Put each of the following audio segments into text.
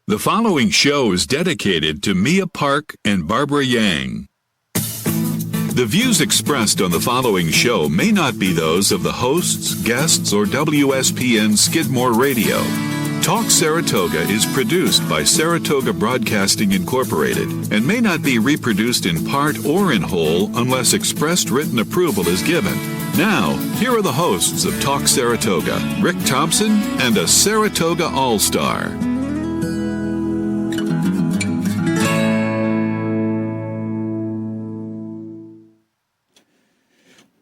The following show is dedicated to Mia Park and Barbara Yang. The views expressed on the following show may not be those of the hosts, guests, or WSPN Skidmore Radio. Talk Saratoga is produced by Saratoga Broadcasting Incorporated and may not be reproduced in part or in whole unless expressed written approval is given. Now, here are the hosts of Talk Saratoga, Rick Thompson and a Saratoga All-Star.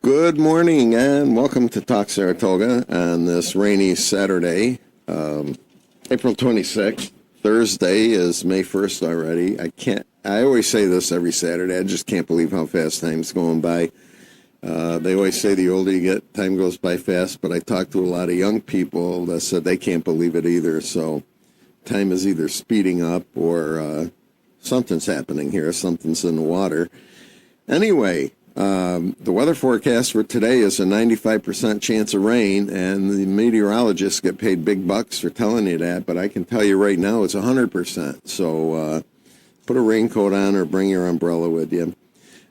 Good morning and welcome to Talk Saratoga on this rainy Saturday, April 26th. Thursday is May 1st already. I always say this every Saturday. I just can't believe how fast time's going by. They always say the older you get, time goes by fast, but I talked to a lot of young people that said they can't believe it either. So time is either speeding up or something's happening here. Something's in the water. Anyway, the weather forecast for today is a 95% chance of rain, and the meteorologists get paid big bucks for telling you that, but I can tell you right now it's 100%. So put a raincoat on or bring your umbrella with you.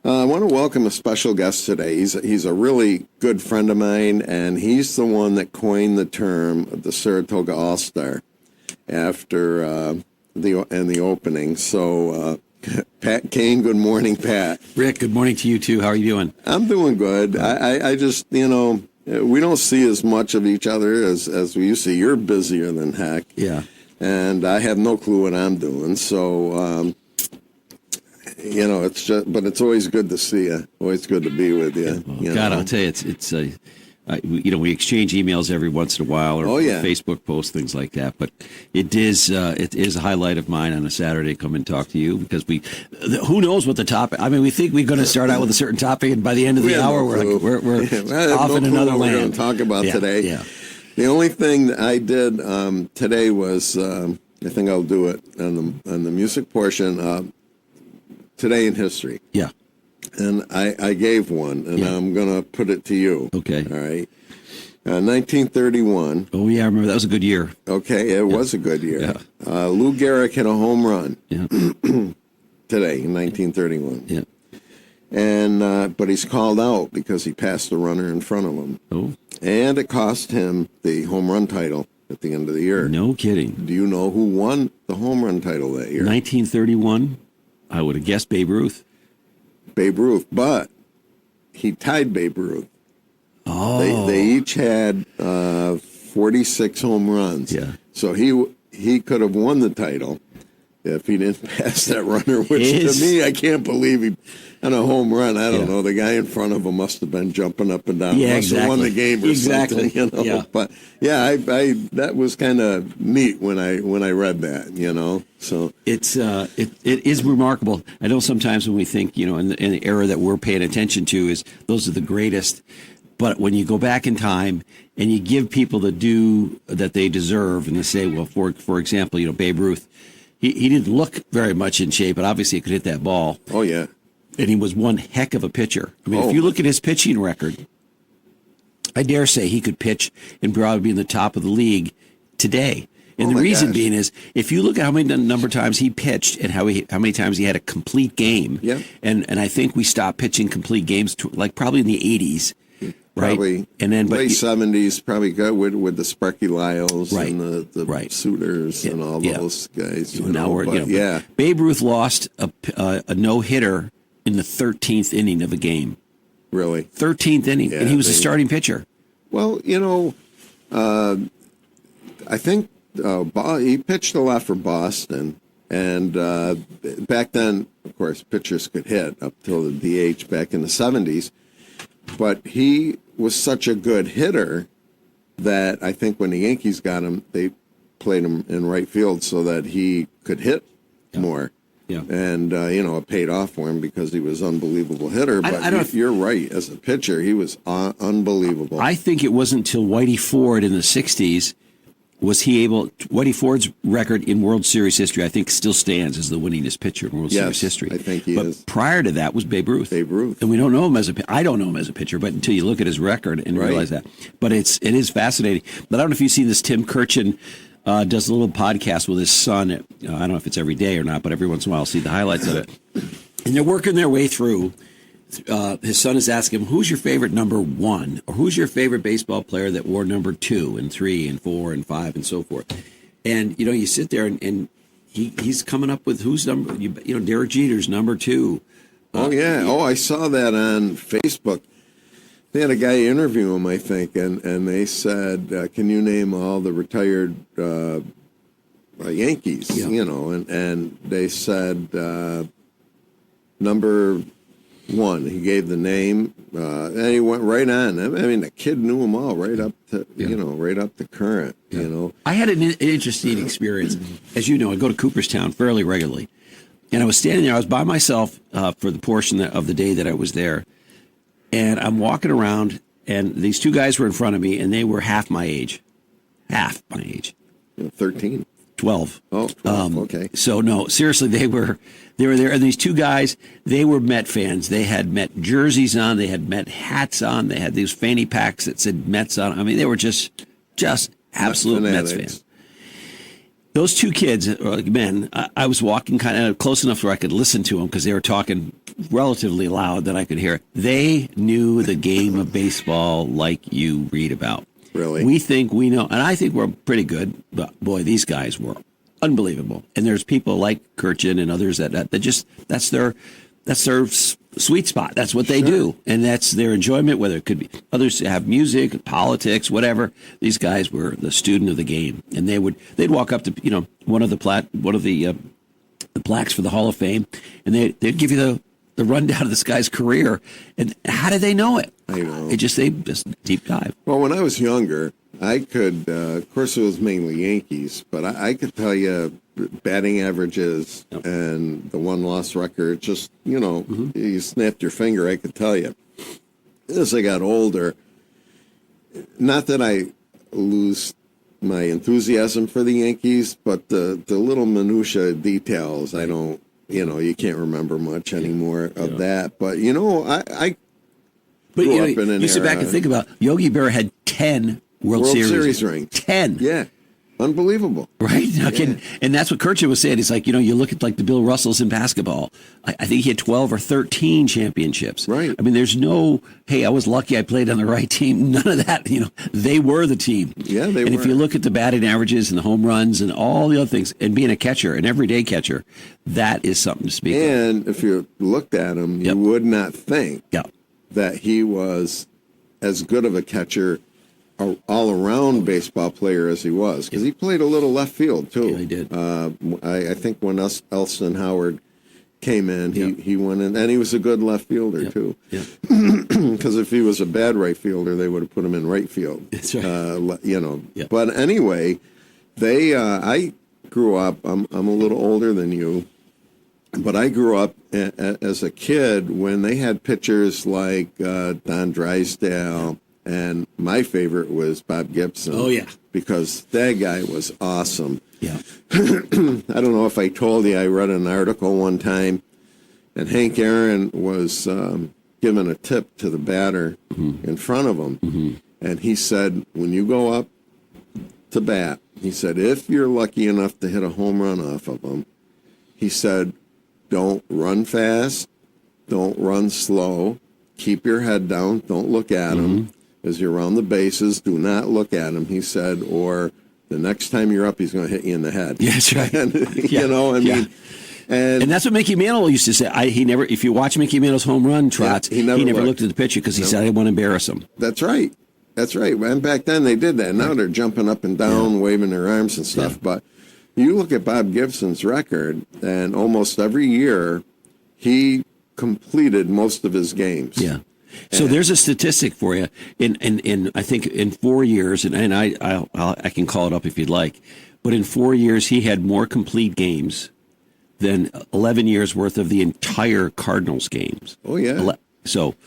I want to welcome a special guest today. He's a really good friend of mine, and he's the one that coined the term the Saratoga All-Star after the opening. So Pat Kane, good morning, Pat. Rick, good morning to you, too. How are you doing? I'm doing good. I just, we don't see as much of each other as we used to. You're busier than heck. Yeah. And I have no clue what I'm doing. So, it's just, but it's always good to see you. Always good to be with you. Yeah, well, God, I'll tell you, it's we exchange emails every once in a while or Facebook posts, things like that. But it is a highlight of mine on a Saturday. Come and talk to you because who knows what the topic. I mean, we think we're going to start out with a certain topic, and by the end of the hour, we're off in another land. We're going to talk about today. Yeah. The only thing that I did today was I think I'll do it on the music portion. Today in history. Yeah. And I gave one, and I'm going to put it to you. Okay. All right. 1931. Oh, yeah, I remember. That was a good year. Okay, it was a good year. Yeah. Lou Gehrig hit a home run today in 1931. Yeah. And but he's called out because he passed the runner in front of him. Oh. And it cost him the home run title at the end of the year. No kidding. Do you know who won the home run title that year? 1931. I would have guessed Babe Ruth. Babe Ruth, but he tied Babe Ruth. Oh. They each had 46 home runs. Yeah. So he could have won the title if he didn't pass that runner, which to me, I can't believe he on a home run. I don't know. The guy in front of him must have been jumping up and down. Yeah, must have won the game or something. Yeah. But yeah, I that was kind of neat when I read that. So it is remarkable. I know sometimes when we think, in the era that we're paying attention to is those are the greatest. But when you go back in time and you give people the due that they deserve, and they say, well, for example, Babe Ruth, he didn't look very much in shape, but obviously he could hit that ball. Oh yeah, and he was one heck of a pitcher. I mean, if you look at his pitching record, I dare say he could pitch and probably be in the top of the league today. And the reason being is, if you look at how many number of times he pitched and how many times he had a complete game, and I think we stopped pitching complete games probably in the 80s, right? Probably, and then late 70s, probably good with the Sparky Lyles and the Suitors and all those guys. Babe Ruth lost a no-hitter in the 13th inning of a game. Really? 13th inning, and he was a starting pitcher. Well, I think he pitched a lot for Boston, and back then, of course, pitchers could hit up till the DH back in the 70s, but he was such a good hitter that I think when the Yankees got him, they played him in right field so that he could hit more. Yeah. And, it paid off for him because he was an unbelievable hitter. But you're right. As a pitcher, he was unbelievable. I think it wasn't until Whitey Ford in the 60s Whitey Ford's record in World Series history, I think, still stands as the winningest pitcher in World Series history. I think he is. But prior to that was Babe Ruth. Babe Ruth. And we don't know him I don't know him as a pitcher, but until you look at his record and realize that. But it is fascinating. But I don't know if you've seen this Tim Kirchin does a little podcast with his son. I don't know if it's every day or not, but every once in a while I'll see the highlights of it. And they're working their way through. His son is asking him, who's your favorite number 1? Or who's your favorite baseball player that wore number 2 and 3 and 4 and 5 and so forth? And, you sit there and he's coming up with who's number, Derek Jeter's number 2. I saw that on Facebook. They had a guy interview him, I think, and they said, can you name all the retired Yankees? Yeah. And they said number 1. He gave the name, and he went right on. I mean, the kid knew them all right up to, right up to current, I had an interesting experience. As you know, I go to Cooperstown fairly regularly. And I was standing there. I was by myself for the portion of the day that I was there. And I'm walking around, and these 2 guys were in front of me, and they were half my age. 13. 12. Oh, 12, okay. So, no, seriously, they were there. And these 2 guys, they were Met fans. They had Met jerseys on. They had Met hats on. They had these fanny packs that said Mets on. I mean, they were just absolute Mets fans. Those 2 kids, men, I was walking kind of close enough where I could listen to them because they were talking relatively loud that I could hear. They knew the game of baseball like you read about. Really? We think we know, and I think we're pretty good, but boy, these guys were unbelievable. And there's people like Kirchin and others that just, that's their sweet spot. That's what they do. And that's their enjoyment, whether it could be others have music, politics, whatever. These guys were the student of the game. And they'd walk up to, one of the plaques for the Hall of Fame, and they'd give you the rundown of this guy's career. And how did they know it? I know. They just deep dive. Well, when I was younger, I could, of course it was mainly Yankees, but I could tell you batting averages and the won-loss record, just, you snapped your finger, I could tell you. As I got older, not that I lose my enthusiasm for the Yankees, but the little minutia details, I don't, you can't remember much anymore of that. But, I grew up in an you sit back and think about Yogi Berra had 10 World Series rings. 10. Yeah. Unbelievable. Right? And that's what Kirchin was saying. He's like, you look at like the Bill Russells in basketball. I think he had 12 or 13 championships. Right. I mean, there's no, hey, I was lucky I played on the right team. None of that. They were the team. Yeah, they were. And if you look at the batting averages and the home runs and all the other things, and being a catcher, an everyday catcher, that is something to speak of. And if you looked at him, you would not think that he was as good of a catcher all-around baseball player as he was, because he played a little left field too. Yeah, he did. I think when Elston Howard came in, he went in, and he was a good left fielder too. Yeah. Because if he was a bad right fielder, they would have put him in right field. That's right. Yeah. But anyway, I grew up. I'm a little older than you, but I grew up as a kid when they had pitchers like Don Drysdale. And my favorite was Bob Gibson. Oh, yeah. Because that guy was awesome. Yeah. I don't know if I told you, I read an article one time, and Hank Aaron was giving a tip to the batter in front of him. Mm-hmm. And he said, when you go up to bat, he said, if you're lucky enough to hit a home run off of him, he said, don't run fast, don't run slow, keep your head down, don't look at him. As you're around the bases, do not look at him, he said, or the next time you're up, he's going to hit you in the head. Yeah, that's right. And, mean, and that's what Mickey Mantle used to say. If you watch Mickey Mantle's home run trots, he never looked at the pitcher because he said, I didn't want to embarrass him. That's right. That's right. And back then they did that. Now they're jumping up and down, waving their arms and stuff. Yeah. But you look at Bob Gibson's record, and almost every year he completed most of his games. Yeah. So there's a statistic for you. In I think in 4 years, and I can call it up if you'd like, but in 4 years he had more complete games than 11 years worth of the entire Cardinals games. Oh yeah. So it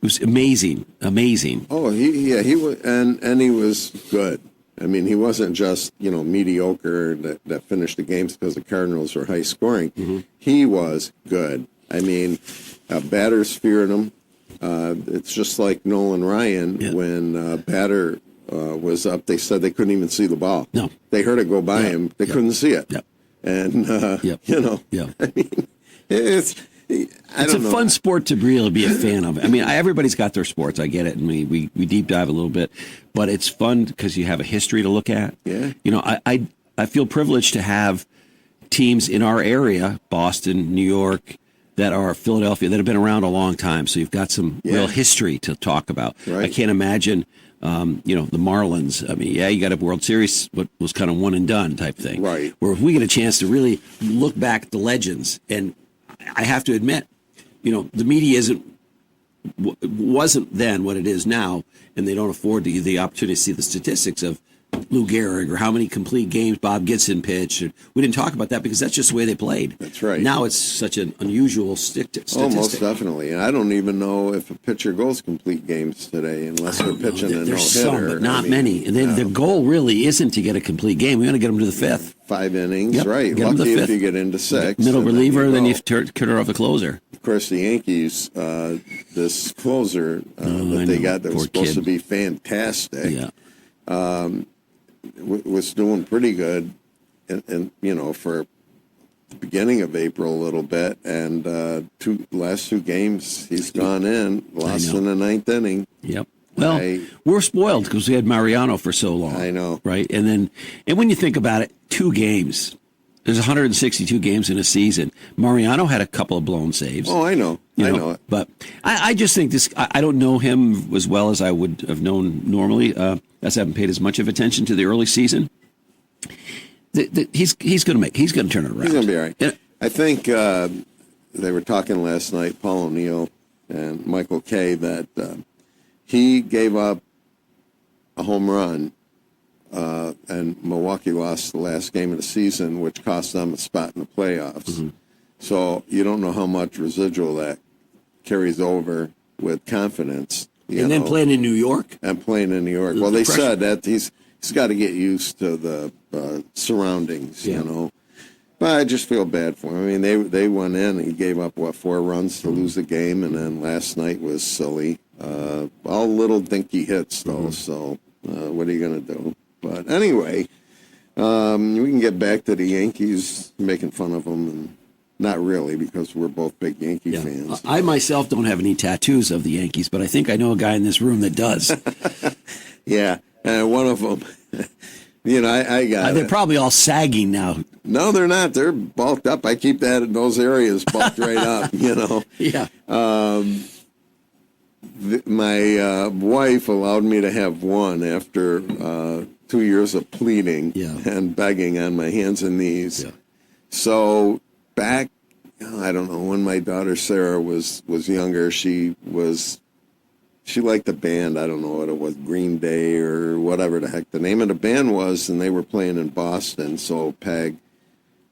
was amazing. Oh, he was, and he was good. I mean, he wasn't just mediocre that finished the games because the Cardinals were high scoring. Mm-hmm. He was good. I mean, batters feared him. It's just like Nolan Ryan when batter was up. They said they couldn't even see the ball. No. They heard it go by him. They couldn't see it. Yep. And, I mean, it's a fun sport to really be a fan of. I mean, everybody's got their sports. I get it. And we deep dive a little bit. But it's fun because you have a history to look at. Yeah. I feel privileged to have teams in our area, Boston, New York, that are Philadelphia, that have been around a long time. So you've got some real history to talk about. Right. I can't imagine, the Marlins. I mean, you got a World Series, what was kind of one and done type thing. Right. Where if we get a chance to really look back at the legends, and I have to admit, the media wasn't then what it is now, and they don't afford the opportunity to see the statistics of Lou Gehrig or how many complete games Bob Gibson pitched. We didn't talk about that because that's just the way they played. That's right. Now it's such an unusual statistic. Oh, most definitely. And I don't even know if a pitcher goes complete games today unless they're pitching a no-hitter. There's some, but not many. And then the goal really isn't to get a complete game. We want to get them to the fifth. 5 innings, right. Lucky if you get into 6. Middle reliever, then you turn it off the closer. Of course, the Yankees, this closer that they got that was supposed to be fantastic, was doing pretty good, and for the beginning of April a little bit, and last 2 games he's gone in, lost in the 9th inning. Yep. Well, we're spoiled because we had Mariano for so long. I know, right? And when you think about it, 2 games. There's 162 games in a season. Mariano had a couple of blown saves. Oh, I know. I know it. But I just think this. I don't know him as well as I would have known normally, as I haven't paid as much of attention to the early season. He's going to turn it around. He's going to be all right. I think they were talking last night, Paul O'Neill and Michael Kay, that he gave up a home run, and Milwaukee lost the last game of the season, which cost them a spot in the playoffs. Mm-hmm. So you don't know how much residual that carries over with confidence. Then playing in New York? And playing in New York. Well, they said that he's got to get used to the surroundings, But I just feel bad for him. I mean, they went in, he gave up, 4 runs to lose the game, and then last night was silly. All little dinky hits, though, so what are you going to do? But anyway, we can get back to the Yankees, making fun of them, and not really, because we're both big Yankee fans. I myself don't have any tattoos of the Yankees, but I think I know a guy in this room that does. Yeah, and one of them, I got They're probably all sagging now. No, they're not. They're bulked up. I keep those areas bulked right up, Yeah. My wife allowed me to have one after 2 years of pleading and begging on my hands and knees. Yeah. So back, I don't know, when my daughter Sarah was younger, she liked the band. I don't know what it was, Green Day or whatever the heck the name of the band was, and they were playing in Boston. So Peg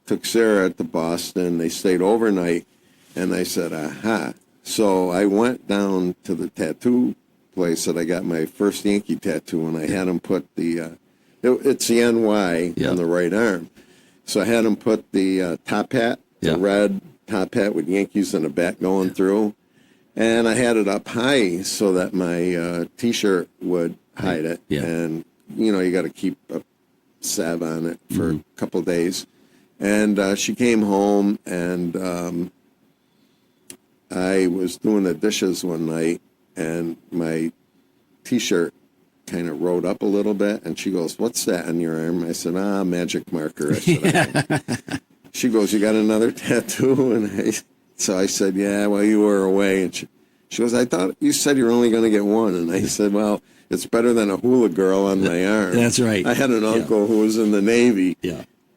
took Sarah to Boston. They stayed overnight, and I said, aha. So I went down to the tattoo place that I got my first Yankee tattoo, and I had them put it's the NY on the right arm. So I had them put the top hat, the red top hat with Yankees in the back going through. And I had it up high so that my T-shirt would hide it. Yeah. And, you got to keep a salve on it for a couple of days. And she came home, and I was doing the dishes one night, and my T-shirt kind of rode up a little bit. And she goes, "What's that on your arm?" I said, magic marker. I said, She goes, "You got another tattoo?" And so I said, "Yeah, well, you were away." And she goes, "I thought you said you were only going to get one." And I said, "Well, it's better than a hula girl on my arm." That's right. I had an uncle who was in the Navy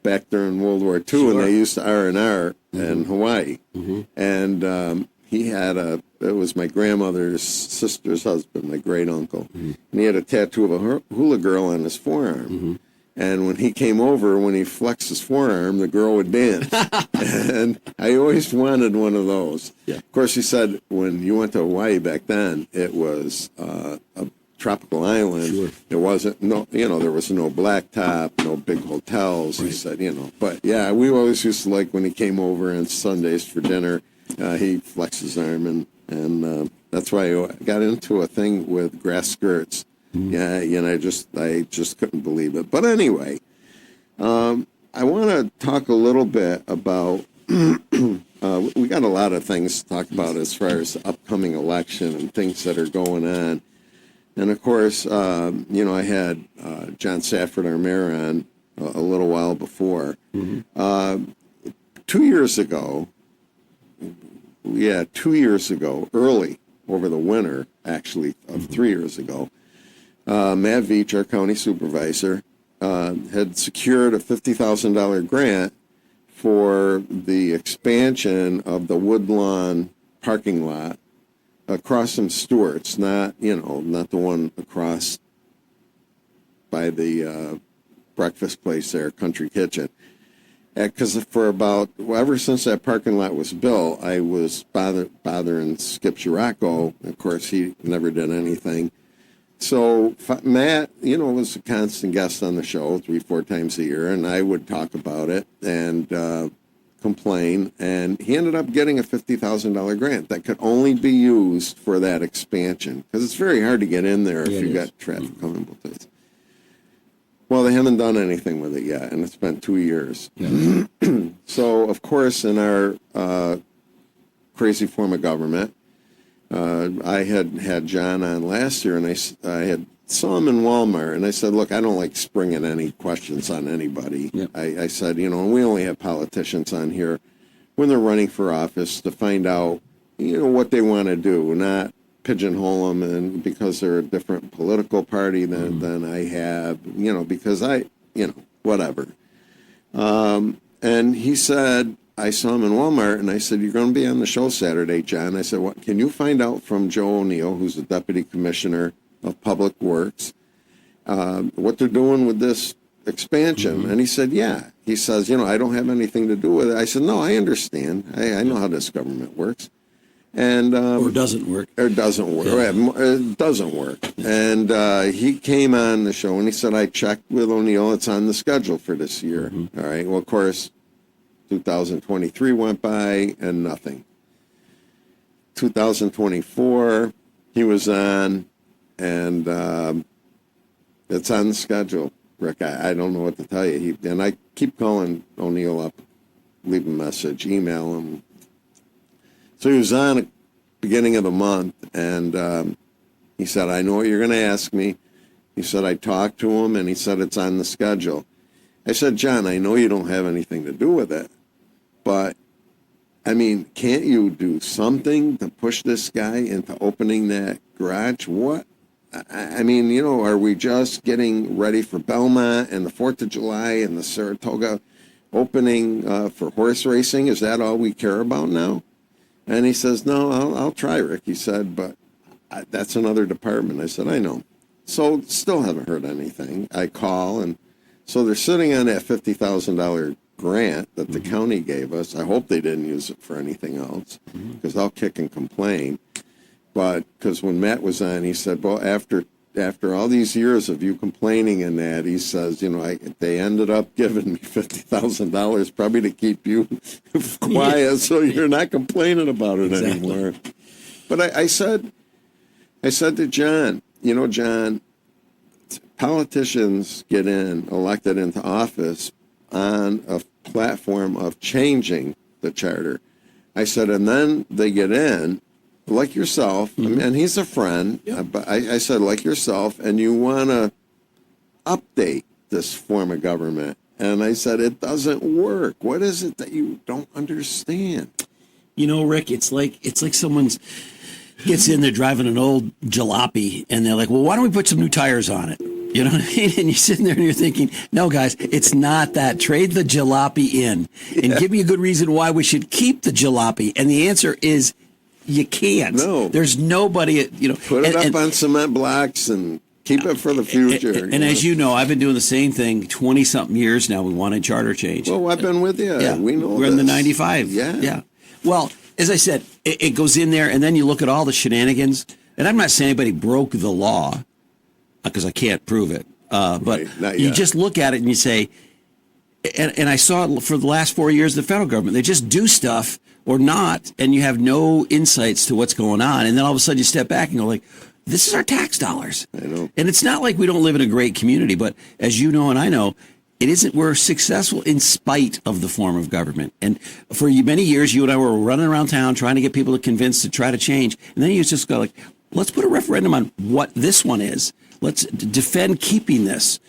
back during World War II, and they used to R&R in Hawaii. Mm-hmm. And he had it was my grandmother's sister's husband, my great uncle. Mm-hmm. And he had a tattoo of a hula girl on his forearm. Mm-hmm. And when he came over, when he flexed his forearm, the girl would dance. And I always wanted one of those. Yeah. Of course, he said when you went to Hawaii back then, it was a tropical island. Sure. There wasn't there was no blacktop, no big hotels. Right. He said, but yeah, we always used to like when he came over on Sundays for dinner, he flexed his arm, and that's why I got into a thing with grass skirts. Yeah, I just couldn't believe it. But anyway, I want to talk a little bit about. We got a lot of things to talk about as far as the upcoming election and things that are going on. And of course, I had John Safford, our mayor, on a little while before. 2 years ago, 2 years ago, early over the winter, actually, of 3 years ago, Matt Veach, our county supervisor, had secured a $50,000 grant for the expansion of the Woodlawn parking lot across from Stewart's, not the one across by the breakfast place there, Country Kitchen. Because ever since that parking lot was built, I was bothering Skip Scirocco. Of course, he never did anything. So Matt, was a constant guest on the show 3-4 times a year, and I would talk about it and complain. And he ended up getting a $50,000 grant that could only be used for that expansion, because it's very hard to get in there if you got traffic coming both ways. Well, they haven't done anything with it yet, and it's been 2 years. Yeah. So, of course, in our crazy form of government, I had John on last year, and I had saw him in Walmart, and I said, look, I don't like springing any questions on anybody. Yep. I said, and we only have politicians on here when they're running for office to find out, what they want to do, not pigeonhole them and because they're a different political party than I have, because whatever. And he said, I saw him in Walmart, and I said, you're going to be on the show Saturday, John. I said, what can you find out from Joe O'Neill, who's the Deputy Commissioner of Public Works, what they're doing with this expansion? And he said, yeah. He says, I don't have anything to do with it. I said, no, I understand. I know how this government works. And or doesn't work. Or doesn't work. Yeah. It doesn't work. And he came on the show, and he said, I checked with O'Neill. It's on the schedule for this year. All right. Well, of course, 2023 went by, and nothing. 2024, he was on, and it's on the schedule. Rick, I don't know what to tell you. And I keep calling O'Neill up, leave a message, email him. So he was on at the beginning of the month, and he said, I know what you're going to ask me. He said, I talked to him, and he said, it's on the schedule. I said, John, I know you don't have anything to do with it, but, can't you do something to push this guy into opening that garage? What? Are we just getting ready for Belmont and the 4th of July and the Saratoga opening for horse racing? Is that all we care about now? And he says, no, I'll try, Rick. He said, but that's another department. I said, I know. So still haven't heard anything. I call, and so they're sitting on that $50,000 grant that the county gave us. I hope they didn't use it for anything else, because I'll kick and complain. But because when Matt was on, he said, well, after all these years of you complaining and that, he says, they ended up giving me $50,000 probably to keep you quiet, so you're not complaining about it anymore. But I said to John, John, politicians get elected into office on a platform of changing the charter. I said, and then they get in, like yourself, and he's a friend, but I said, like yourself, and you want to update this form of government. And I said, it doesn't work. What is it that you don't understand? Rick, it's like someone's gets in there driving an old jalopy, and they're like, well, why don't we put some new tires on it? You know what I mean? And you're sitting there and you're thinking, no, guys, it's not that. Trade the jalopy in and give me a good reason why we should keep the jalopy. And the answer is, you can't. No. There's nobody, Put it up on cement blocks and keep it for the future. And as you know, I've been doing the same thing 20-something years now. We wanted charter change. Well, I've been with you. Yeah. We know We're in the 95. Yeah. Well, as I said, it goes in there, and then you look at all the shenanigans. And I'm not saying anybody broke the law, because I can't prove it. But you just look at it and you say, and I saw it for the last 4 years of the federal government. They just do stuff or not, and you have no insights to what's going on. And then all of a sudden you step back and go like, this is our tax dollars. I know. And it's not like we don't live in a great community, but as you know and I know, it isn't. We're successful in spite of the form of government. And for many years, you and I were running around town trying to get people to convince to try to change. And then you just go like, let's put a referendum on what this one is. Let's defend keeping this.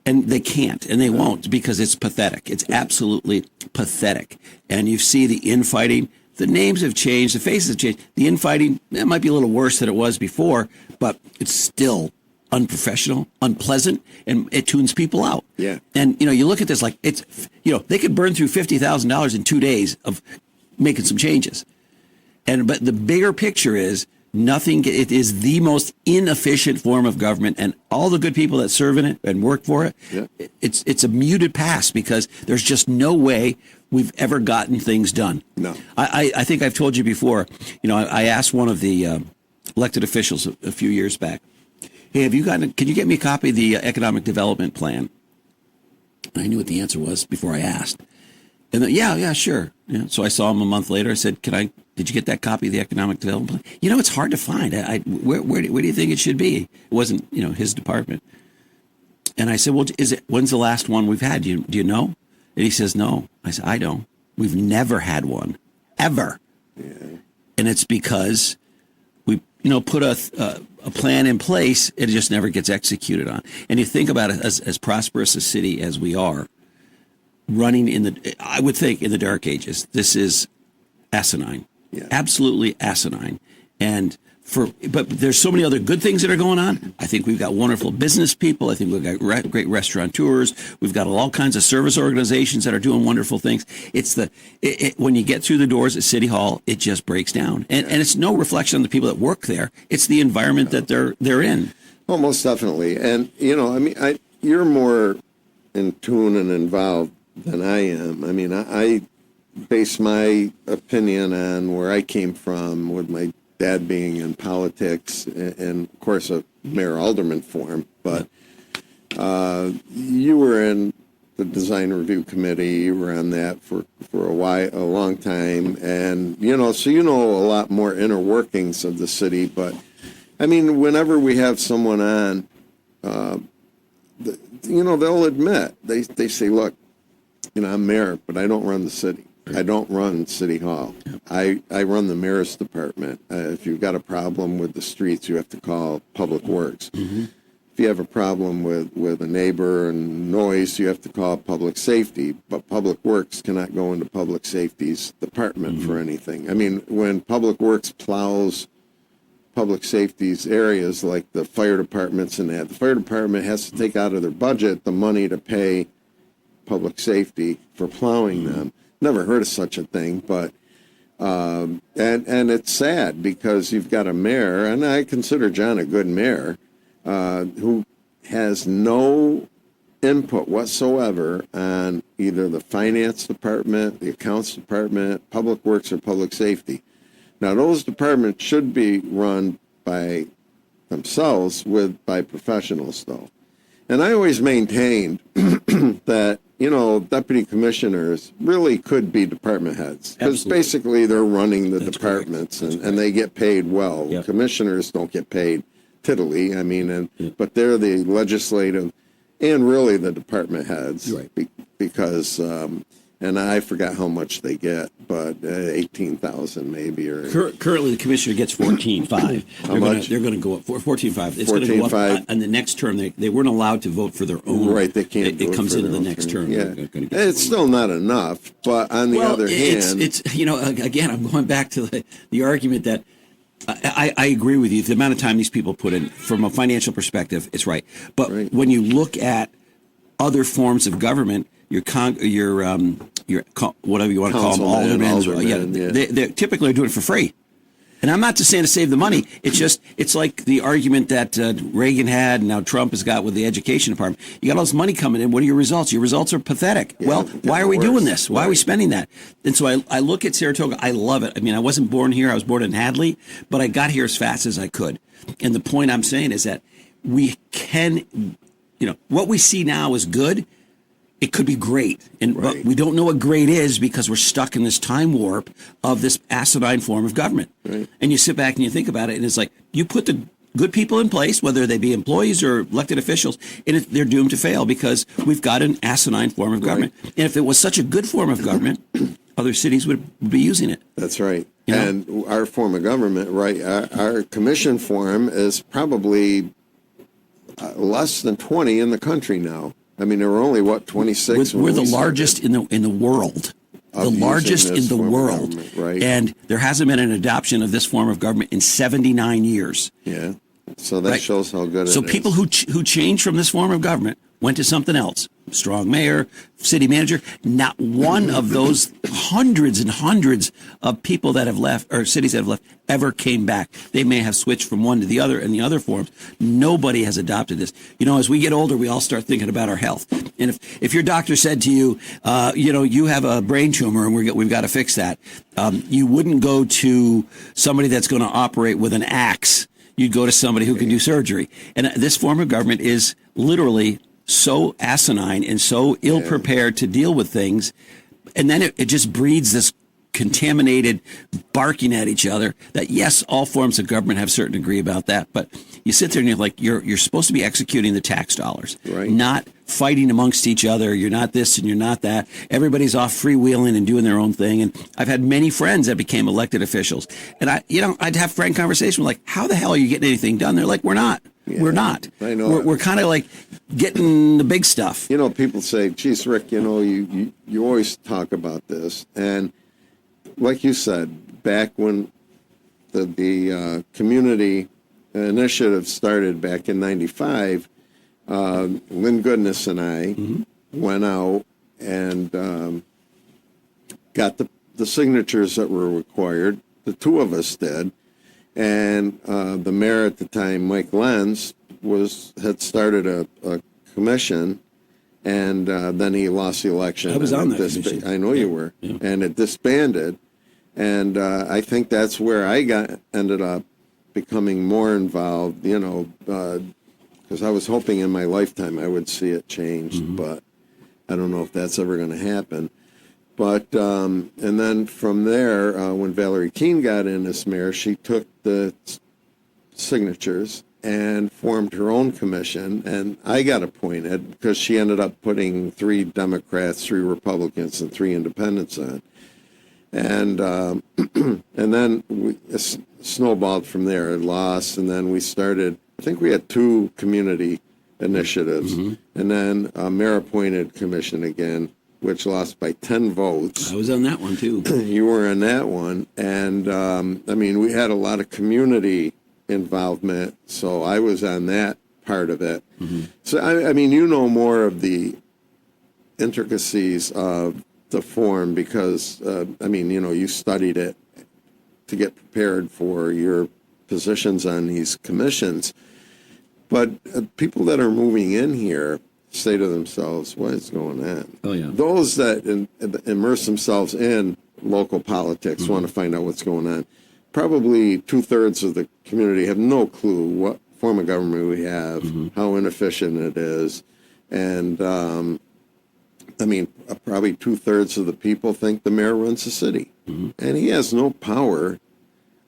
And they can't, and they won't, because it's pathetic. It's absolutely pathetic. And you see the infighting. The names have changed. The faces have changed. The infighting, it might be a little worse than it was before, but it's still unprofessional, unpleasant, and it tunes people out. Yeah. And, you look at this like it's, they could burn through $50,000 in 2 days of making some changes. But the bigger picture is it is the most inefficient form of government, and all the good people that serve in it and work for it, it's a muted past because there's just no way we've ever gotten things done. No. I think I've told you before, I asked one of the elected officials a few years back, hey, can you get me a copy of the economic development plan? And I knew what the answer was before I asked. And then, yeah, sure. Yeah. So I saw him a month later. I said, did you get that copy of the economic development plan? It's hard to find. Where do you think it should be? It wasn't, his department. And I said, well, when's the last one we've had? Do you know? And he says, no. I said, I don't. We've never had one, ever. Yeah. And it's because we, put a plan in place, it just never gets executed on. And you think about it, as prosperous a city as we are, running I would think in the dark ages, this is asinine, absolutely asinine. But there's so many other good things that are going on. I think we've got wonderful business people. I think we've got great restaurateurs. We've got all kinds of service organizations that are doing wonderful things. It's when you get through the doors at City Hall, it just breaks down. And it's no reflection on the people that work there. It's the environment that they're in. Well, most definitely. And, you're more in tune and involved than I am. I base my opinion on where I came from with my dad being in politics and of course, a mayor alderman form. But you were in the design review committee. You were on that for a long time. And, so a lot more inner workings of the city. But, whenever we have someone on, they'll admit, they say, look, I'm mayor, but I don't run the city. I don't run City Hall. I run the mayor's department. If you've got a problem with the streets, you have to call Public Works. Mm-hmm. If you have a problem with a neighbor and noise, you have to call Public Safety. But Public Works cannot go into Public Safety's department for anything. When Public Works plows Public Safety's areas like the fire departments and that, the fire department has to take out of their budget the money to pay Public Safety for plowing them. Never heard of such a thing, but and it's sad because you've got a mayor, and I consider John a good mayor, who has no input whatsoever on either the finance department, the accounts department, Public Works, or Public Safety. Now, those departments should be run by themselves by professionals, though. And I always maintained that, deputy commissioners really could be department heads. Because basically they're running the departments and they get paid well. Yep. Commissioners don't get paid tiddly, but they're the legislative and really the department heads. Right. Because, and I forgot how much they get, but 18,000 maybe. Or currently, the commissioner gets 14.5. How much? They're going to go up 14.5. It's going to go up on the next term. They weren't allowed to vote for their own. Right, they can't. It comes into the next term. Yeah, it's still not enough. But on the other hand, it's again, I'm going back to the argument that I agree with you. The amount of time these people put in, from a financial perspective, it's right. But when you look at other forms of government, your whatever you want to call them, aldermen, they typically are doing it for free. And I'm not just saying to save the money. It's like the argument that Reagan had and now Trump has got with the education department. You got all this money coming in. What are your results? Your results are pathetic. Yeah, well, why are we doing this? Why are we spending that? And so I look at Saratoga. I love it. I wasn't born here. I was born in Hadley, but I got here as fast as I could. And the point I'm saying is that we can, what we see now is good. It could be great, but we don't know what great is because we're stuck in this time warp of this asinine form of government. Right. And you sit back and you think about it, and it's like you put the good people in place, whether they be employees or elected officials, and they're doomed to fail because we've got an asinine form of government. Right. And if it was such a good form of government, other cities would be using it. That's right. You know? And our form of government, right, our commission form is probably less than 20 in the country now. I mean, there were only, 26? We're the largest in the world. The largest in the world. Right. And there hasn't been an adoption of this form of government in 79 years. Yeah. So that shows how good it is. So people who changed from this form of government went to something else. Strong mayor, city manager. Not one of those hundreds and hundreds of people that have left, or cities that have left, ever came back. They may have switched from one to the other in the other forms. Nobody has adopted this. You know, as we get older, we all start thinking about our health. And if your doctor said to you, you have a brain tumor and we've got to fix that, you wouldn't go to somebody that's going to operate with an axe. You'd go to somebody who can do surgery. And this form of government is literally so asinine and so ill-prepared to deal with things. And then it just breeds this contaminated barking at each other that, yes, all forms of government have a certain degree about that. But you sit there and you're like, you're supposed to be executing the tax dollars, right, not fighting amongst each other. You're not this and you're not that. Everybody's off freewheeling and doing their own thing. And I've had many friends that became elected officials. And I'd have frank conversations like, how the hell are you getting anything done? They're like, we're not. Yeah, we're not. I know. We're kind of like getting the big stuff. You know, people say, geez, Rick, you always talk about this. And like you said, back when the community initiative started back in 95, Lynn Goodness and I went out and got the signatures that were required. The two of us did. And the mayor at the time, Mike Lenz, had started a commission, and then he lost the election. I was on that commission. I know you were. Yeah. And it disbanded. And I think that's where I ended up becoming more involved, because I was hoping in my lifetime I would see it changed, but I don't know if that's ever going to happen. But, and then from there, when Valerie Keene got in as mayor, she took the signatures and formed her own commission, and I got appointed because she ended up putting 3 Democrats, 3 Republicans, and 3 independents on. And and then we snowballed from there. It lost, and then we started, I think we had 2 community initiatives, and then a mayor-appointed commission again, which lost by 10 votes. I was on that one, too. You were on that one. And, we had a lot of community involvement, so I was on that part of it. So, you know more of the intricacies of the form because, you studied it to get prepared for your positions on these commissions. But people that are moving in here say to themselves, what is going on? Oh, yeah. Those that immerse themselves in local politics want to find out what's going on. Probably 2/3 of the community have no clue what form of government we have, how inefficient it is. And, probably 2/3 of the people think the mayor runs the city. And he has no power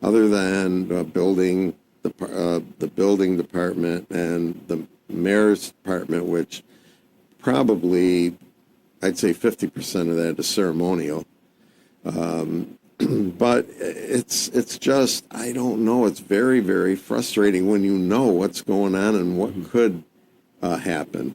other than building the building department and the mayor's department, which probably, I'd say 50% of that is ceremonial. But it's just, I don't know. It's very, very frustrating when you know what's going on and what could happen,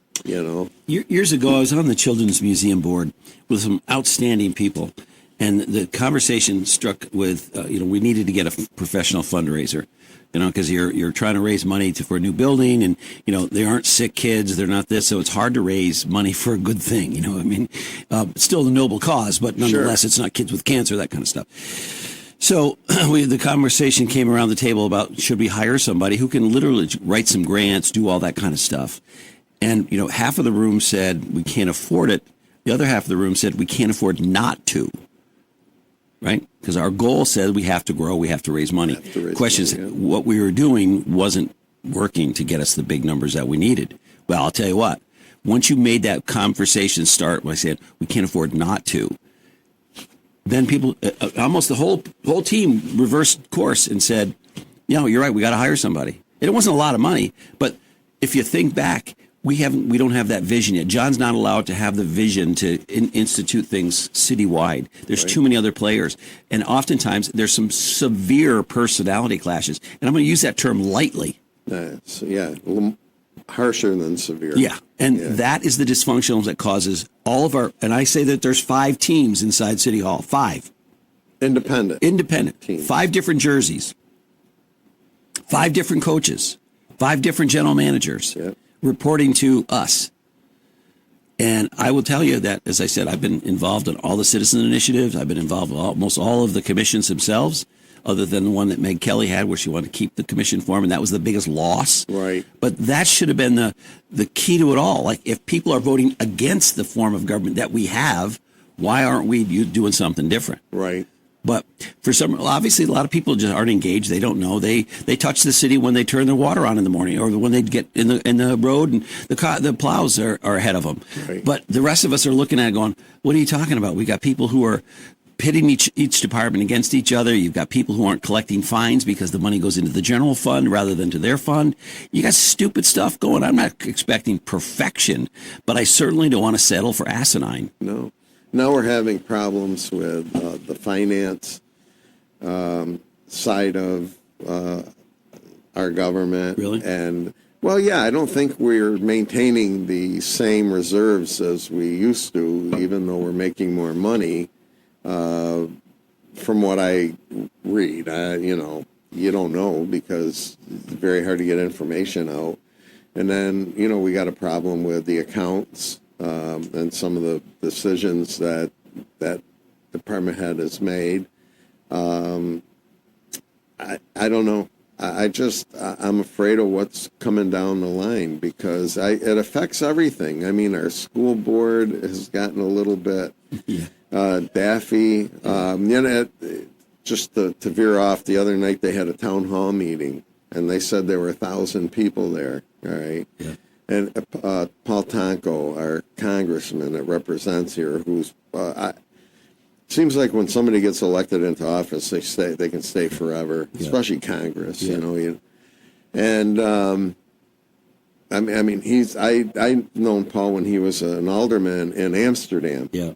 Years ago, I was on the Children's Museum board with some outstanding people. And the conversation struck with, we needed to get a professional fundraiser. Because you're trying to raise money for a new building, and they aren't sick kids, they're not this, so it's hard to raise money for a good thing. Still a noble cause, but nonetheless, It's not kids with cancer, that kind of stuff. So the conversation came around the table about should we hire somebody who can literally write some grants, do all that kind of stuff. And half of the room said we can't afford it. The other half of the room said we can't afford not to. Right? Because our goal said we have to grow, we have to raise money. Question is, what we were doing wasn't working to get us the big numbers that we needed. Well, I'll tell you what, once you made that conversation start, when I said we can't afford not to, then people, almost the whole team reversed course and said, you're right, we got to hire somebody. It wasn't a lot of money, but if you think back, we don't have that vision yet. John's not allowed to have the vision to institute things citywide. There's too many other players. And oftentimes there's some severe personality clashes. And I'm going to use that term lightly. A little harsher than severe. Yeah. And that is the dysfunctional that causes all of our, and I say that there's 5 teams inside City Hall. 5. Independent. Teams. 5 different jerseys. 5 different coaches. 5 different general managers. Yep. Reporting to us. And I will tell you that, as I said, I've been involved in all the citizen initiatives. I've been involved in almost all of the commissions themselves, other than the one that Meg Kelly had where she wanted to keep the commission form, and that was the biggest loss. Right. But that should have been the key to it all. Like, if people are voting against the form of government that we have, why aren't we doing something different? Right. But for some, obviously, a lot of people just aren't engaged. They don't know. They touch the city when they turn their water on in the morning, or when they get in the road and the plows are ahead of them. Right. But the rest of us are looking at it going, "What are you talking about?" We got people who are pitting each department against each other. You've got people who aren't collecting fines because the money goes into the general fund rather than to their fund. You got stupid stuff going. I'm not expecting perfection, but I certainly don't want to settle for asinine. No. Now we're having problems with the finance side of our government. Really? And, well, yeah, I don't think we're maintaining the same reserves as we used to, even though we're making more money. From what I read, you don't know because it's very hard to get information out. And then, we got a problem with the accounts. And some of the decisions that department head has made. I don't know. I'm afraid of what's coming down the line because it affects everything. I mean, our school board has gotten a little bit daffy. Just to veer off, the other night they had a town hall meeting, and they said there were 1,000 people there. All right. Yeah. And Paul Tonko, our congressman that represents here, who's seems like when somebody gets elected into office, they can stay forever, especially Congress. And I mean, I've known Paul when he was an alderman in Amsterdam. Yeah.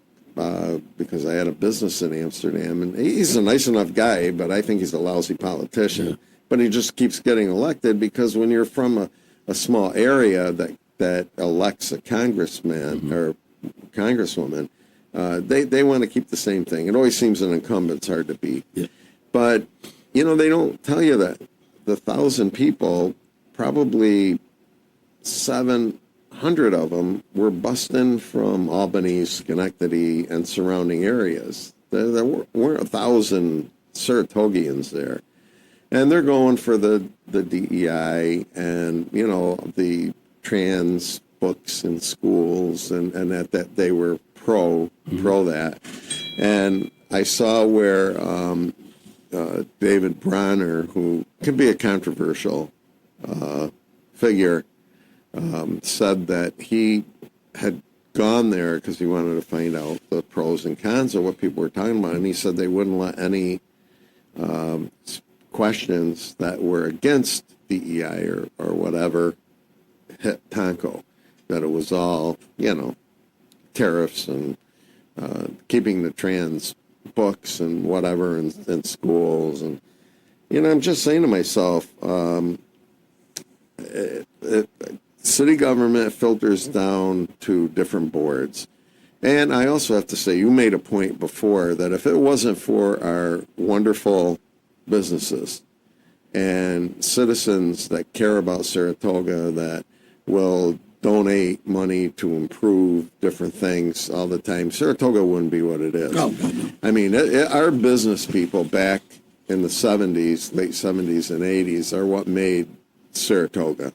Because I had a business in Amsterdam, and he's a nice enough guy, but I think he's a lousy politician. Yeah. But he just keeps getting elected because when you're from a small area that elects a congressman or congresswoman, they want to keep the same thing. It always seems an incumbent's hard to beat. Yeah. But, they don't tell you that the 1,000 people, probably 700 of them were busting from Albany, Schenectady, and surrounding areas. There weren't 1,000 Saratogians there. And they're going for the DEI and, the trans books in schools and that they were pro that. And I saw where David Bronner, who could be a controversial figure, said that he had gone there because he wanted to find out the pros and cons of what people were talking about. And he said they wouldn't let any questions that were against DEI or whatever hit Tonko, that it was all, tariffs and keeping the trans books and whatever in schools. And, I'm just saying to myself, city government filters down to different boards. And I also have to say, you made a point before that if it wasn't for our wonderful businesses and citizens that care about Saratoga, that will donate money to improve different things all the time, Saratoga wouldn't be what it is. Oh, no. I mean, our business people back in the 70s, late 70s and 80s are what made Saratoga.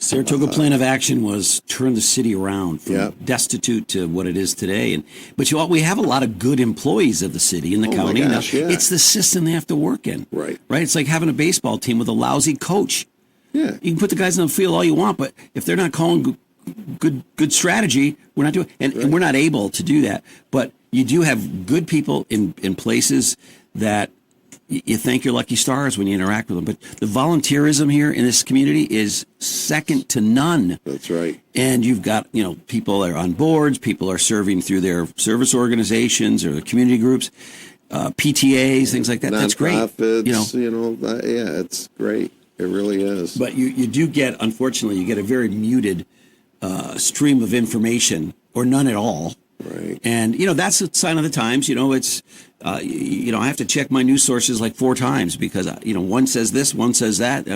Saratoga plan of action was turn the city around from destitute to what it is today. But we have a lot of good employees of the city and the county. My gosh, It's the system they have to work in. Right. It's like having a baseball team with a lousy coach. Yeah. You can put the guys on the field all you want, but if they're not calling good strategy, we're not doing, and we're not able to do that. But you do have good people in places that you thank your lucky stars when you interact with them. But the volunteerism here in this community is second to none. That's right. And you've got, people are on boards, people are serving through their service organizations or the community groups, PTAs, things like that. That's great. Nonprofits, yeah, it's great. It really is. But you do get, unfortunately, you get a very muted stream of information, or none at all. Right. And, that's a sign of the times. It's, I have to check my news sources like 4 times because, one says this, one says that.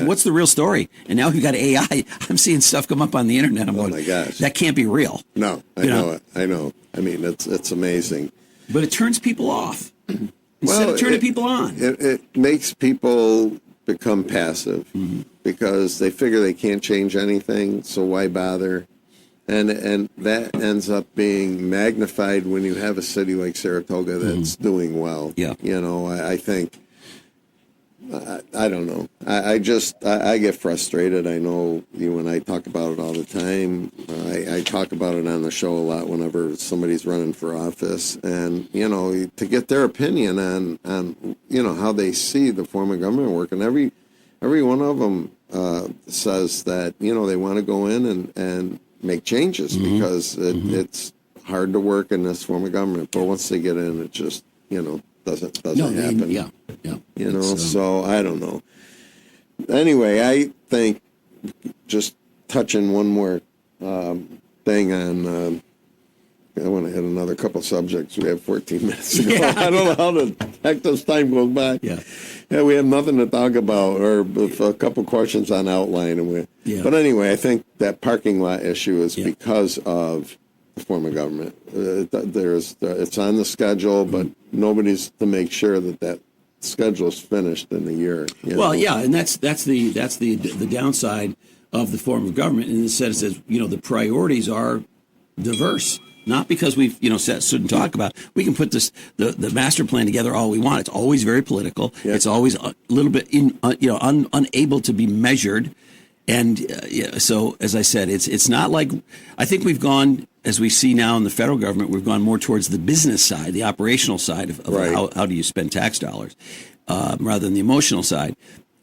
What's the real story? And now we've got AI. I'm seeing stuff come up on the internet. I'm going, my gosh. That can't be real. No, I know it. I know. I mean, it's amazing. But it turns people off instead of turning people on. It makes people become passive because they figure they can't change anything, so why bother? And that ends up being magnified when you have a city like Saratoga that's doing well. Yeah. I think, I don't know. I get frustrated. I know you and I talk about it all the time. I talk about it on the show a lot whenever somebody's running for office. And, to get their opinion on how they see the form of government work. And every one of them says that, they want to go in and make changes because it's hard to work in this form of government. But once they get in, it just, doesn't happen. Yeah. So I don't know. Anyway, I think just touching one more thing on, I want to hit another couple subjects. We have 14 minutes to go. Yeah, I don't know how the heck this time goes by. Yeah, we have nothing to talk about, or a couple questions on outline. But anyway, I think that parking lot issue is because of the form of government. It's on the schedule, but nobody's to make sure that schedule is finished in a year. And that's the downside of the form of government in the sense that the priorities are diverse. Not because we've sit and talk about. We can put the master plan together all we want. It's always very political. Yeah. It's always a little bit unable to be measured. And so, as I said, it's not like, I think we've gone, as we see now in the federal government, we've gone more towards the business side, the operational side of how do you spend tax dollars, rather than the emotional side.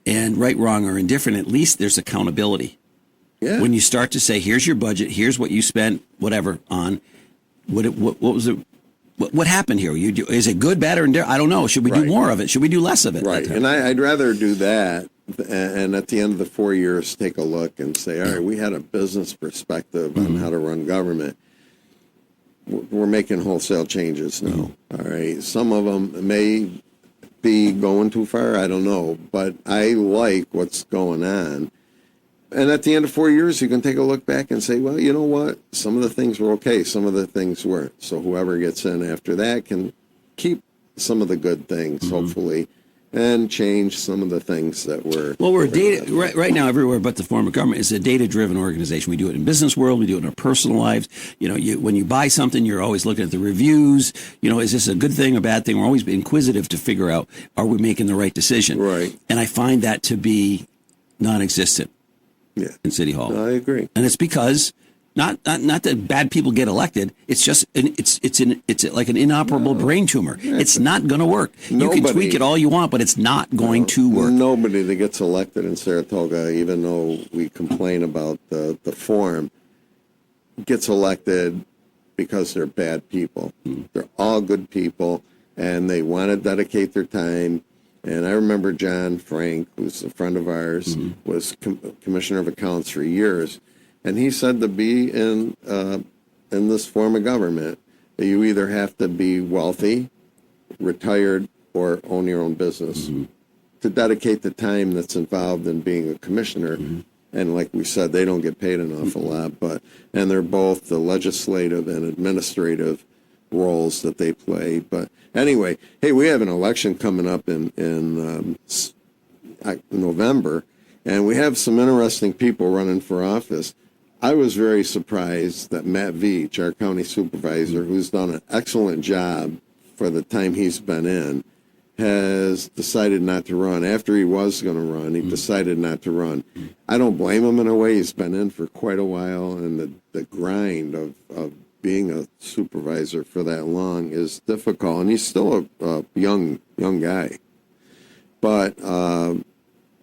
And right, wrong, or indifferent, at least there's accountability. Yeah. When you start to say, here's your budget, here's what you spent, whatever, on. What was it? What happened here? Is it good, bad, or indifferent? I don't know. Should we do more of it? Should we do less of it? Right. And I'd rather do that. And at the end of the 4 years, take a look and say, all right, we had a business perspective on how to run government. We're making wholesale changes now. All right. Some of them may be going too far. I don't know. But I like what's going on. And at the end of 4 years, you can take a look back and say, well, you know what? Some of the things were okay. Some of the things weren't. So whoever gets in after that can keep some of the good things, hopefully, and change some of the things that were. Well, we're right now everywhere but the form of government is a data-driven organization. We do it in business world. We do it in our personal lives. When you buy something, you're always looking at the reviews. Is this a good thing or bad thing? We're always inquisitive to figure out, are we making the right decision? Right. And I find that to be non-existent. Yeah. In City Hall. No, I agree. And it's because not that bad people get elected. It's just it's like an inoperable brain tumor. It's not going to work. You can tweak it all you want, but it's not going to work. Nobody that gets elected in Saratoga, even though we complain about the form, gets elected because they're bad people. They're all good people, and they want to dedicate their time. And I remember John Frank, who's a friend of ours, was Commissioner of Accounts for years. And he said to be in this form of government, that you either have to be wealthy, retired, or own your own business to dedicate the time that's involved in being a commissioner. And like we said, they don't get paid an awful lot, and they're both the legislative and administrative roles that they play. But anyway, hey, we have an election coming up in November, and we have some interesting people running for office. I was very surprised that Matt Veach, our county supervisor, who's done an excellent job for the time he's been in, has decided not to run. After he was going to run, he decided not to run. I don't blame him in a way. He's been in for quite a while, and the grind of being a supervisor for that long is difficult, and he's still a young guy. But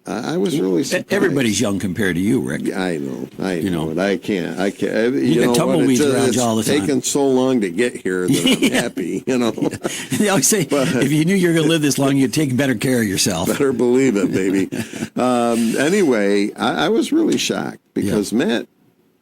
I was really surprised. Everybody's young compared to you, Rick. I know. But I can't. You got tumbleweeds around you all the time. It's taken so long to get here that I'm happy, They always say, if you knew you were going to live this long, you'd take better care of yourself. Better believe it, baby. Anyway, I was really shocked because Matt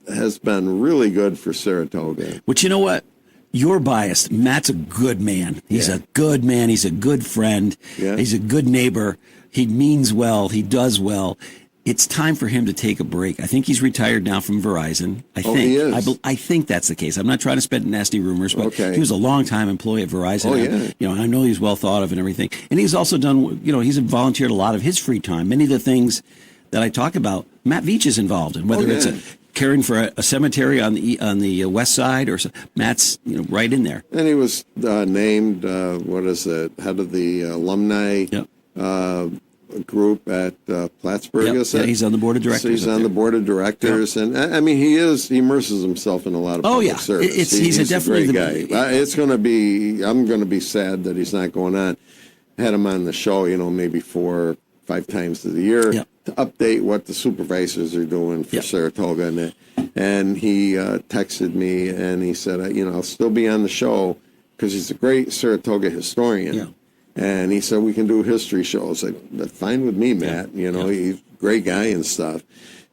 has been really good for Saratoga. But you know what? You're biased. Matt's a good man. He's a good man. He's a good friend. Yeah. He's a good neighbor. He means well. He does well. It's time for him to take a break. I think he's retired now from Verizon. He is. I think that's the case. I'm not trying to spread nasty rumors, but he was a long-time employee at Verizon. I know he's well thought of and everything. And he's also done, he's volunteered a lot of his free time. Many of the things that I talk about, Matt Veach is involved in, whether it's caring for a cemetery on the west side or Matt's, right in there. And he was named, head of the alumni group at Plattsburgh. Yeah, he's on the board of directors. So he's on the board of directors, and I mean he immerses himself in a lot of public service. He's definitely a great guy. I'm going to be sad that he's not going on. Had him on the show, maybe 4 or 5 times of the year to update what the supervisors are doing for Saratoga, and he texted me and he said, I'll still be on the show because he's a great Saratoga historian. Yeah. And he said, we can do history shows. That's fine with me, Matt. He's a great guy and stuff.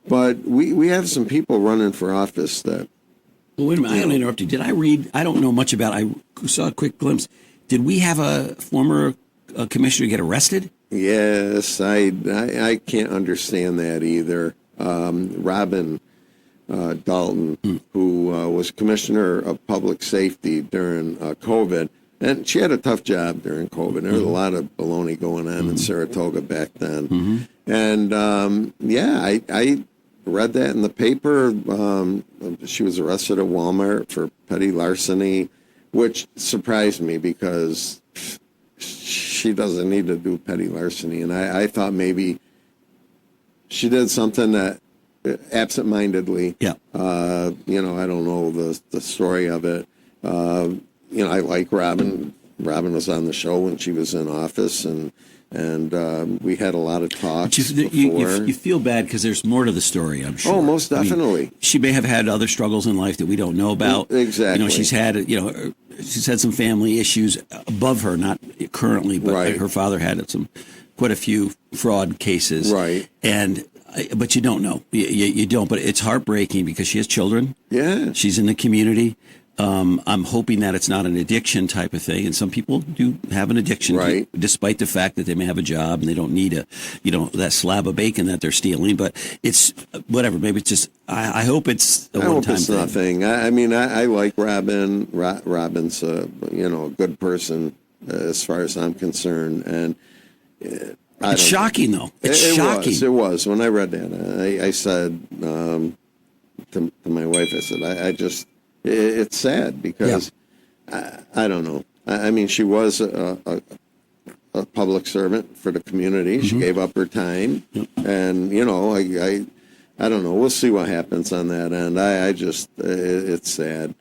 But we have some people running for office that... Well, wait a minute. I'm going to interrupt you. Did I read... I don't know much about... I saw a quick glimpse. Did we have a former commissioner get arrested? Yes. I can't understand that either. Robin Dalton, who was commissioner of public safety during COVID, and she had a tough job during COVID. There was a lot of baloney going on in Saratoga back then. And, I read that in the paper. She was arrested at Walmart for petty larceny, which surprised me because she doesn't need to do petty larceny. And I thought maybe she did something that absentmindedly. I don't know the story of it. I like Robin. Robin was on the show when she was in office, and we had a lot of talks before. You feel bad because there's more to the story, I'm sure. Oh, most definitely. I mean, she may have had other struggles in life that we don't know about. Exactly. She's had some family issues above her, not currently, but her father had quite a few fraud cases. Right. But you don't know. You don't. But it's heartbreaking because she has children. Yeah. She's in the community. I'm hoping that it's not an addiction type of thing. And some people do have an addiction, despite the fact that they may have a job and they don't need that slab of bacon that they're stealing. But it's whatever. Maybe it's just, I hope it's a one-time thing. Nothing. I like Robin. Robin's a good person as far as I'm concerned. And it's shocking, though. It's shocking. It was. When I read that, I said to my wife, I said, it's sad because I don't know. I mean, she was a public servant for the community. She gave up her time, and I don't know. We'll see what happens on that end. It's sad.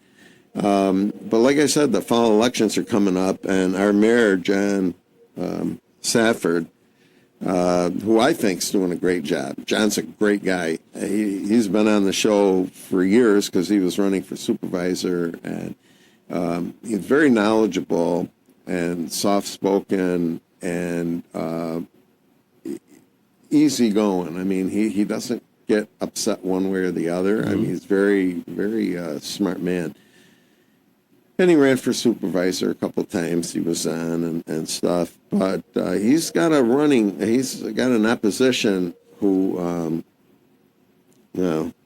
But like I said, the fall elections are coming up, and our mayor, John Safford, who I think is doing a great job. John's a great guy. He's been on the show for years because he was running for supervisor, and he's very knowledgeable and soft-spoken and easygoing. I mean, he doesn't get upset one way or the other. I mean, he's very, very smart man. And he ran for supervisor a couple of times. He was on and stuff. But he's got an opposition who,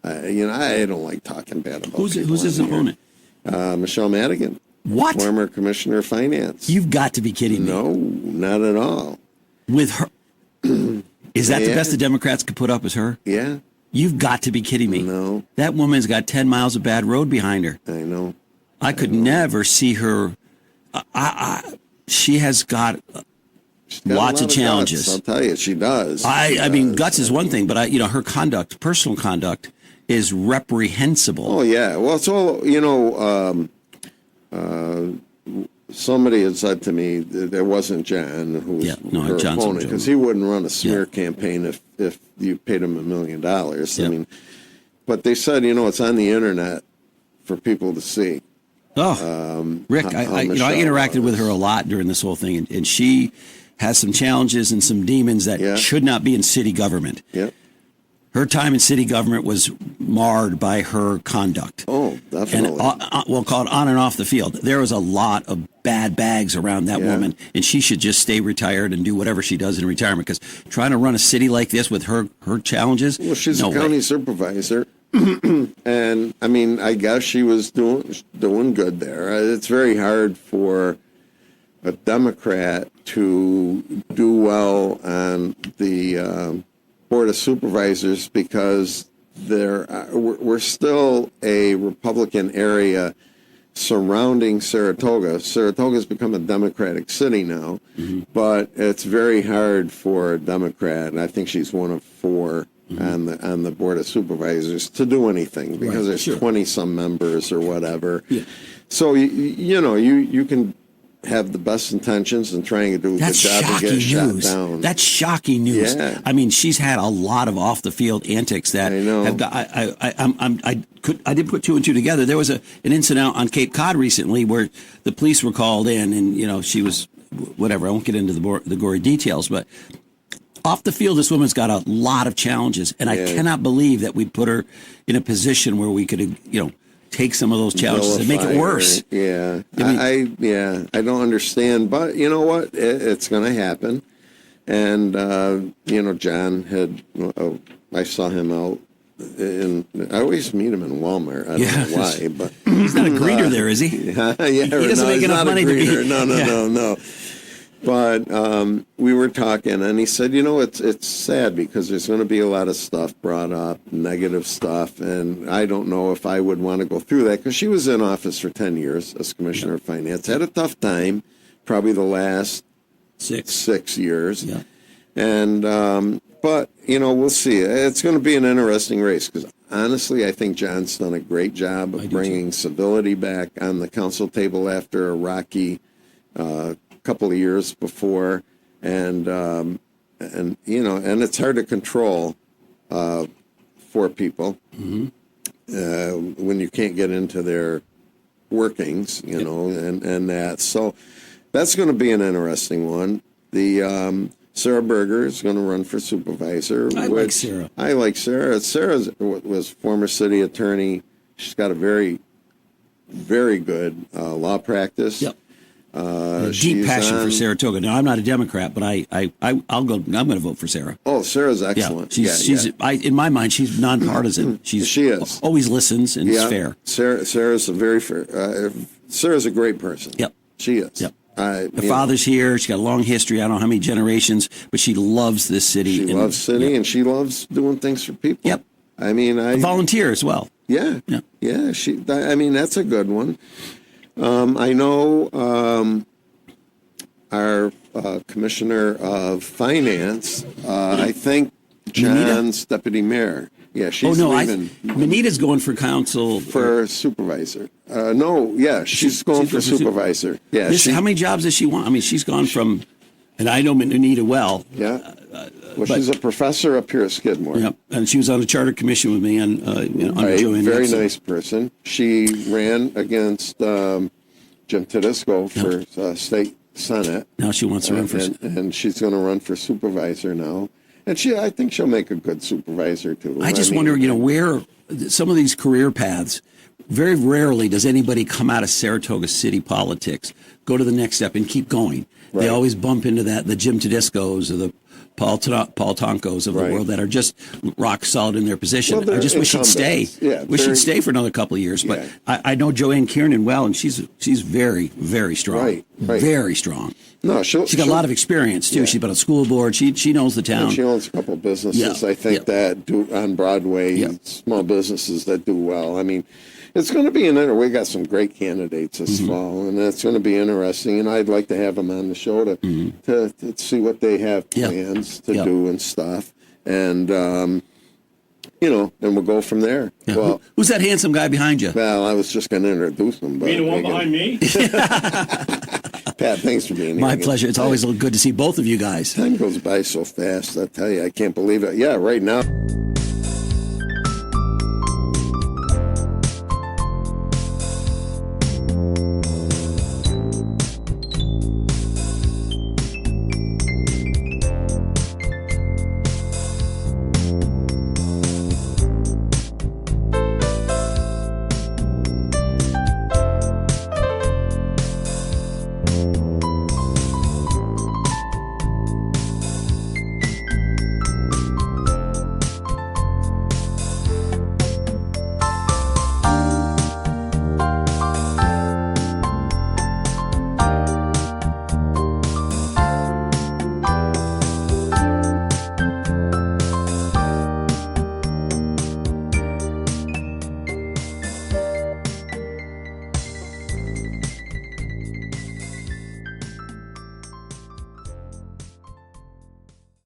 I don't like talking bad about Who's his opponent? Michelle Madigan. What? Former commissioner of finance. You've got to be kidding me. No, not at all. With her? Is that the best the Democrats could put up is her? Yeah. You've got to be kidding me. No. That woman's got 10 miles of bad road behind her. I know. I could never see her. She has got lots of challenges. Guts, I'll tell you, she does. I mean, guts is one thing, but her conduct, personal conduct, is reprehensible. Oh yeah. Well, it's all somebody had said to me that it wasn't John who was her opponent, because he wouldn't run a smear campaign if you paid him $1 million. I mean, but they said, it's on the internet for people to see. Rick, I interacted with her a lot during this whole thing, and she has some challenges and some demons that should not be in city government. Yep. Her time in city government was marred by her conduct. Oh, definitely. And we'll call it on and off the field. There was a lot of bad bags around that woman, and she should just stay retired and do whatever she does in retirement, because trying to run a city like this with her challenges. Well, she's a county supervisor. And I mean, I guess she was doing good there. It's very hard for a Democrat to do well on the Board of Supervisors, because we're still a Republican area surrounding Saratoga. Saratoga's become a Democratic city now, but it's very hard for a Democrat, and I think she's one of 4 on the Board of Supervisors, to do anything, because there's 20-some members or whatever. Yeah. So you can have the best intentions and trying to do a good job and get shot down. That's shocking news. Yeah. I mean, she's had a lot of off the field antics that have got. I didn't put 2 and 2 together. There was an incident on Cape Cod recently where the police were called in, and she was whatever. I won't get into the gory details, but off the field, this woman's got a lot of challenges, and I cannot believe that we put her in a position where we could, take some of those challenges and make it worse. Yeah. I don't understand, but you know what? It's going to happen. And, John had, I saw him out I always meet him in Walmart. I don't know why, but. He's not a greeter there, is he? He doesn't make enough money to be. No. But we were talking, and he said, it's sad because there's going to be a lot of stuff brought up, negative stuff, and I don't know if I would want to go through that, because she was in office for 10 years as Commissioner of Finance. Had a tough time, probably the last 6 years. Yeah. And, but, we'll see. It's going to be an interesting race, because honestly, I think John's done a great job of bringing civility back on the council table after a rocky couple of years before, and it's hard to control for people when you can't get into their workings, and that. So that's going to be an interesting one. The Sarah Berger is going to run for supervisor. I like Sarah. Sarah was former city attorney. She's got a very, very good law practice. Yep. Deep passion for Saratoga. Now, I'm not a Democrat, but I'll go. I'm going to vote for Sarah. Oh, Sarah's excellent. She's in my mind, she's nonpartisan. She is. Always listens and is fair. Sarah's a very fair. Sarah's a great person. Yep. She is. Yep. Her father's here. She's got a long history. I don't know how many generations, but she loves this city. She loves city, and she loves doing things for people. Yep. I mean, a volunteer as well. Yeah. That's a good one. I know our Commissioner of Finance, I think John's deputy mayor. Yeah, she's leaving. Manita's going for council. For supervisor. She's going for supervisor. Yeah. How many jobs does she want? I mean, she's gone from, and I know Manita well. Yeah. She's a professor up here at Skidmore. Yep, and she was on the charter commission with me on Joanne. Very nice person. She ran against Jim Tedesco for state senate. Now she wants to run for, and she's going to run for supervisor now. And I think she'll make a good supervisor too. I just wonder, where some of these career paths. Very rarely does anybody come out of Saratoga city politics, go to the next step, and keep going. Right. They always bump into the Jim Tedescos or the Paul Tonkos of the world that are just rock solid in their position. Well, I just wish she'd stay. Yeah, Stay for another couple of years. But I know Joanne Kiernan well, and she's very, very strong. Right. Very strong. No, she's got a lot of experience too. Yeah. She's been on a school board. She knows the town. And she owns a couple of businesses. I think that do on Broadway. Small businesses that do well. I mean, it's going to be we got some great candidates this fall, and it's going to be interesting. And I'd like to have them on the show to see what they have plans to do and stuff. And and we'll go from there. Yeah. Well, who's that handsome guy behind you? Well, I was just going to introduce him. But the one behind me? Pat, thanks for being here. My pleasure. It's always good to see both of you guys. Time goes by so fast. I tell you, I can't believe it. Yeah, right now.